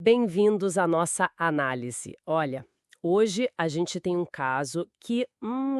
Bem-vindos à nossa análise. Olha, hoje a gente tem um caso que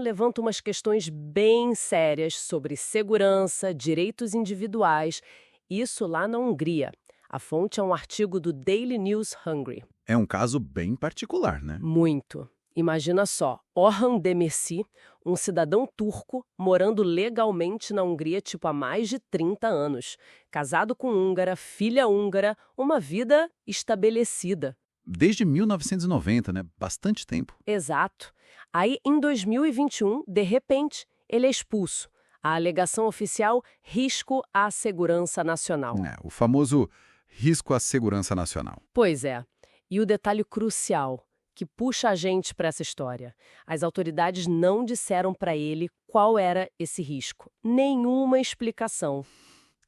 levanta umas questões bem sérias sobre segurança, direitos individuais, isso lá na Hungria. A fonte é um artigo do Daily News Hungary. É um caso bem particular, né? Muito. Imagina só, Orhan Demirci, um cidadão turco morando legalmente na Hungria há mais de 30 anos, casado com húngara, filha húngara, uma vida estabelecida. Desde 1990, né? Bastante tempo. Exato. Aí, em 2021, de repente, ele é expulso. A alegação oficial, risco à segurança nacional. O famoso risco à segurança nacional. Pois é. E o detalhe crucial que puxa a gente para essa história. As autoridades não disseram para ele qual era esse risco. Nenhuma explicação.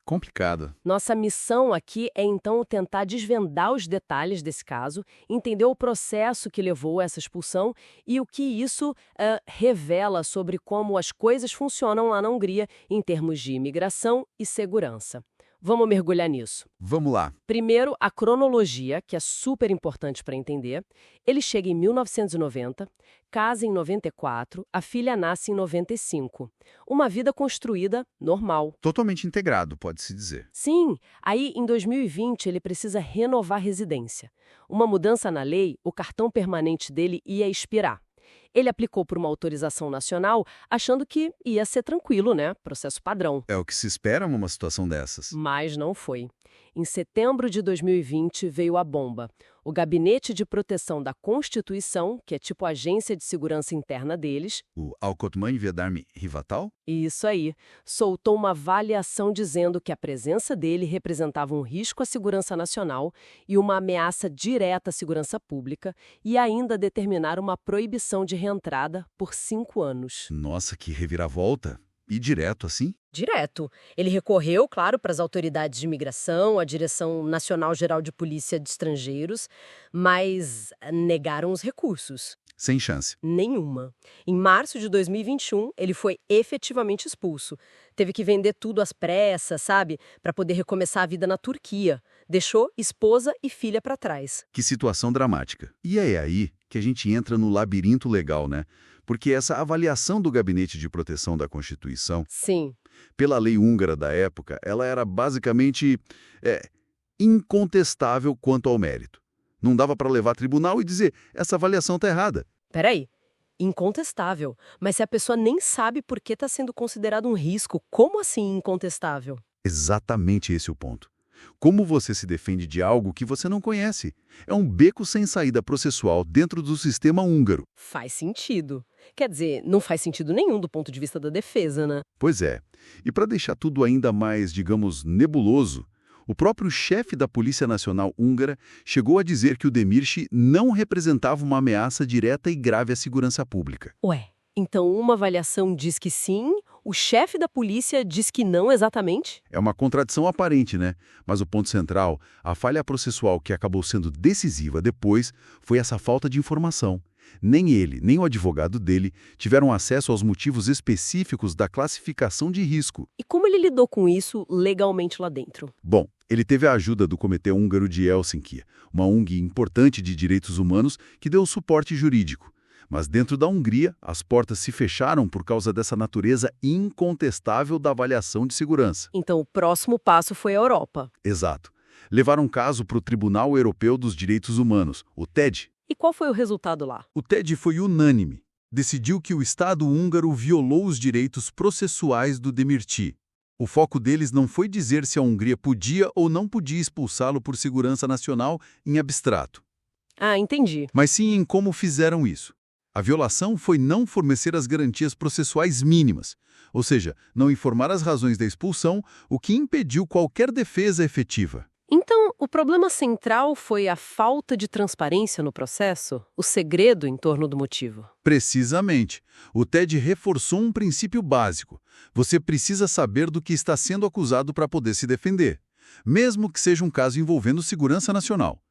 Complicado. Nossa missão aqui é então tentar desvendar os detalhes desse caso, entender o processo que levou a essa expulsão e o que isso revela sobre como as coisas funcionam lá na Hungria em termos de imigração e segurança. Vamos mergulhar nisso. Vamos lá. Primeiro, a cronologia, que é super importante para entender. Ele chega em 1990, casa em 94, a filha nasce em 95. Uma vida construída normal. Totalmente integrado, pode-se dizer. Sim, aí em 2020 ele precisa renovar a residência. Uma mudança na lei, o cartão permanente dele ia expirar. Ele aplicou por uma autorização nacional, achando que ia ser tranquilo, né? Processo padrão. É o que se espera numa situação dessas. Mas não foi. Em setembro de 2020 veio a bomba. O Gabinete de Proteção da Constituição, que é tipo a agência de segurança interna deles, O Alkotman Vedarmi Rivatal? isso aí, soltou uma avaliação dizendo que a presença dele representava um risco à segurança nacional e uma ameaça direta à segurança pública e ainda determinaram uma proibição de reentrada por 5 anos. Nossa, que reviravolta. E direto assim? Direto. Ele recorreu, claro, para as autoridades de imigração, a Direção Nacional Geral de Polícia de Estrangeiros, mas negaram os recursos. Sem chance. Nenhuma. Em março de 2021, ele foi efetivamente expulso. Teve que vender tudo às pressas, sabe? Para poder recomeçar a vida na Turquia. Deixou esposa e filha para trás. Que situação dramática. E é aí que a gente entra no labirinto legal, né? Porque essa avaliação do Gabinete de Proteção da Constituição, Sim. pela lei húngara da época, ela era basicamente incontestável quanto ao mérito. Não dava para levar a tribunal e dizer, essa avaliação está errada. Peraí. Incontestável. Mas se a pessoa nem sabe por que está sendo considerado um risco, como assim incontestável? Exatamente esse o ponto. Como você se defende de algo que você não conhece? É um beco sem saída processual dentro do sistema húngaro. Faz sentido. Quer dizer, não faz sentido nenhum do ponto de vista da defesa, né? Pois é. E para deixar tudo ainda mais, digamos, nebuloso, o próprio chefe da Polícia Nacional Húngara chegou a dizer que o Demirci não representava uma ameaça direta e grave à segurança pública. Ué, então uma avaliação diz que sim, o chefe da polícia diz que não exatamente? É uma contradição aparente, né? Mas o ponto central, a falha processual que acabou sendo decisiva depois, foi essa falta de informação. Nem ele, nem o advogado dele tiveram acesso aos motivos específicos da classificação de risco. E como ele lidou com isso legalmente lá dentro? Bom, ele teve a ajuda do Comitê Húngaro de Helsinki, uma ONG importante de direitos humanos que deu suporte jurídico. Mas dentro da Hungria, as portas se fecharam por causa dessa natureza incontestável da avaliação de segurança. Então o próximo passo foi a Europa. Exato. Levaram um caso para o Tribunal Europeu dos Direitos Humanos, o TED. E qual foi o resultado lá? O TED foi unânime. Decidiu que o Estado húngaro violou os direitos processuais do Demirci. O foco deles não foi dizer se a Hungria podia ou não podia expulsá-lo por segurança nacional em abstrato, Ah, entendi. mas sim em como fizeram isso. A violação foi não fornecer as garantias processuais mínimas, ou seja, não informar as razões da expulsão, o que impediu qualquer defesa efetiva. Então, o problema central foi a falta de transparência no processo? O segredo em torno do motivo? Precisamente. O TED reforçou um princípio básico. Você precisa saber do que está sendo acusado para poder se defender, mesmo que seja um caso envolvendo segurança nacional.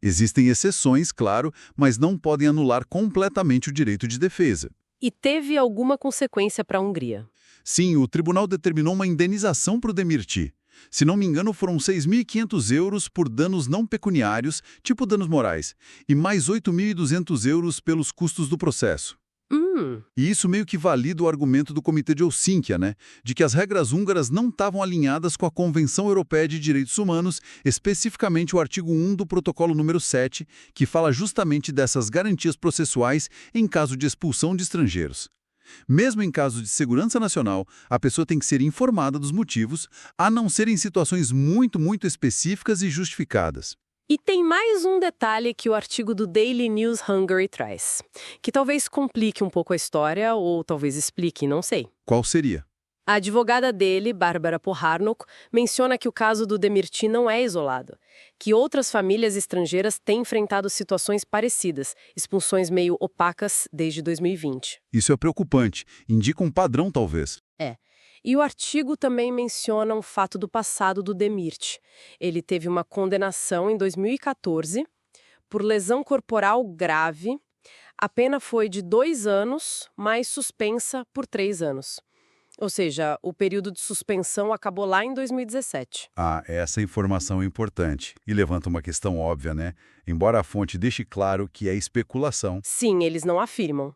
Existem exceções, claro, mas não podem anular completamente o direito de defesa. E teve alguma consequência para a Hungria? Sim, o tribunal determinou uma indenização para o Demirci. Se não me engano, foram 6.500 euros por danos não pecuniários, tipo danos morais, e mais 8.200 euros pelos custos do processo. E isso meio que valida o argumento do Comitê de Helsínquia, né? De que as regras húngaras não estavam alinhadas com a Convenção Europeia de Direitos Humanos, especificamente o artigo 1 do Protocolo número 7, que fala justamente dessas garantias processuais em caso de expulsão de estrangeiros. Mesmo em caso de segurança nacional, a pessoa tem que ser informada dos motivos, a não ser em situações muito específicas e justificadas. E tem mais um detalhe que o artigo do Daily News Hungary traz, que talvez complique um pouco a história, ou talvez explique, não sei. Qual seria? A advogada dele, Bárbara Poharnok, menciona que o caso do Demirti não é isolado, que outras famílias estrangeiras têm enfrentado situações parecidas, expulsões meio opacas desde 2020. Isso é preocupante. Indica um padrão, talvez. E o artigo também menciona um fato do passado do Demirti. Ele teve uma condenação em 2014 por lesão corporal grave. A pena foi de 2 anos, mas suspensa por 3 anos. Ou seja, o período de suspensão acabou lá em 2017. Essa informação é importante e levanta uma questão óbvia, né? Embora a fonte deixe claro que é especulação. Sim, eles não afirmam.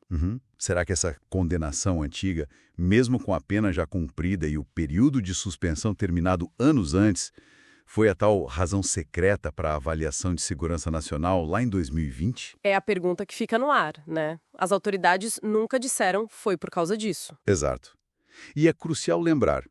Será que essa condenação antiga, mesmo com a pena já cumprida e o período de suspensão terminado anos antes, foi a tal razão secreta para a avaliação de segurança nacional lá em 2020? É a pergunta que fica no ar, né? As autoridades nunca disseram foi por causa disso. Exato. E é crucial lembrar,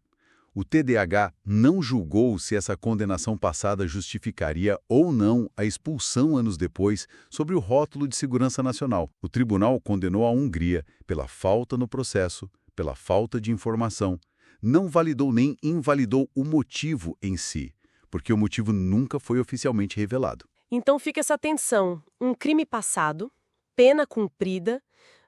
o TDAH não julgou se essa condenação passada justificaria ou não a expulsão anos depois sobre o rótulo de segurança nacional. O tribunal condenou a Hungria pela falta no processo, pela falta de informação, não validou nem invalidou o motivo em si, porque o motivo nunca foi oficialmente revelado. Então fica essa tensão, um crime passado, pena cumprida,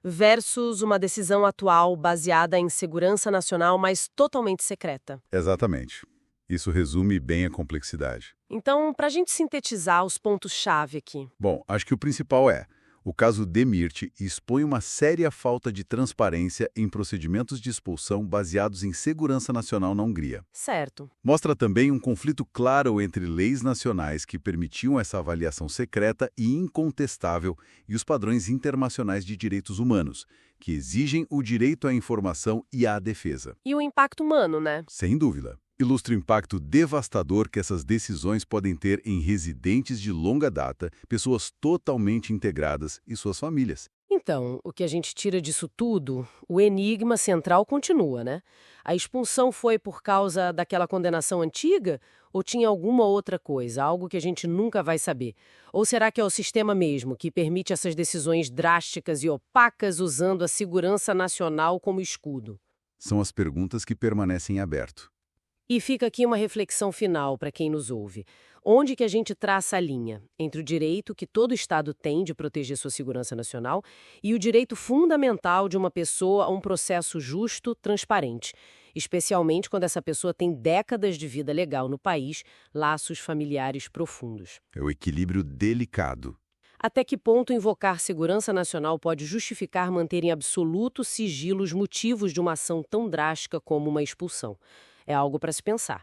versus uma decisão atual baseada em segurança nacional, mas totalmente secreta. Exatamente. Isso resume bem a complexidade. Então, para a gente sintetizar os pontos-chave aqui. Bom, acho que o principal o caso Demirti expõe uma séria falta de transparência em procedimentos de expulsão baseados em segurança nacional na Hungria. Certo. Mostra também um conflito claro entre leis nacionais que permitiam essa avaliação secreta e incontestável e os padrões internacionais de direitos humanos, que exigem o direito à informação e à defesa. E o impacto humano, né? Sem dúvida. Ilustra o impacto devastador que essas decisões podem ter em residentes de longa data, pessoas totalmente integradas e suas famílias. Então, o que a gente tira disso tudo, o enigma central continua, né? A expulsão foi por causa daquela condenação antiga ou tinha alguma outra coisa, algo que a gente nunca vai saber? Ou será que é o sistema mesmo que permite essas decisões drásticas e opacas usando a segurança nacional como escudo? São as perguntas que permanecem em aberto. E fica aqui uma reflexão final para quem nos ouve. Onde que a gente traça a linha entre o direito que todo Estado tem de proteger sua segurança nacional e o direito fundamental de uma pessoa a um processo justo, transparente, especialmente quando essa pessoa tem décadas de vida legal no país, laços familiares profundos? É o equilíbrio delicado. Até que ponto invocar segurança nacional pode justificar manter em absoluto sigilo os motivos de uma ação tão drástica como uma expulsão? É algo para se pensar.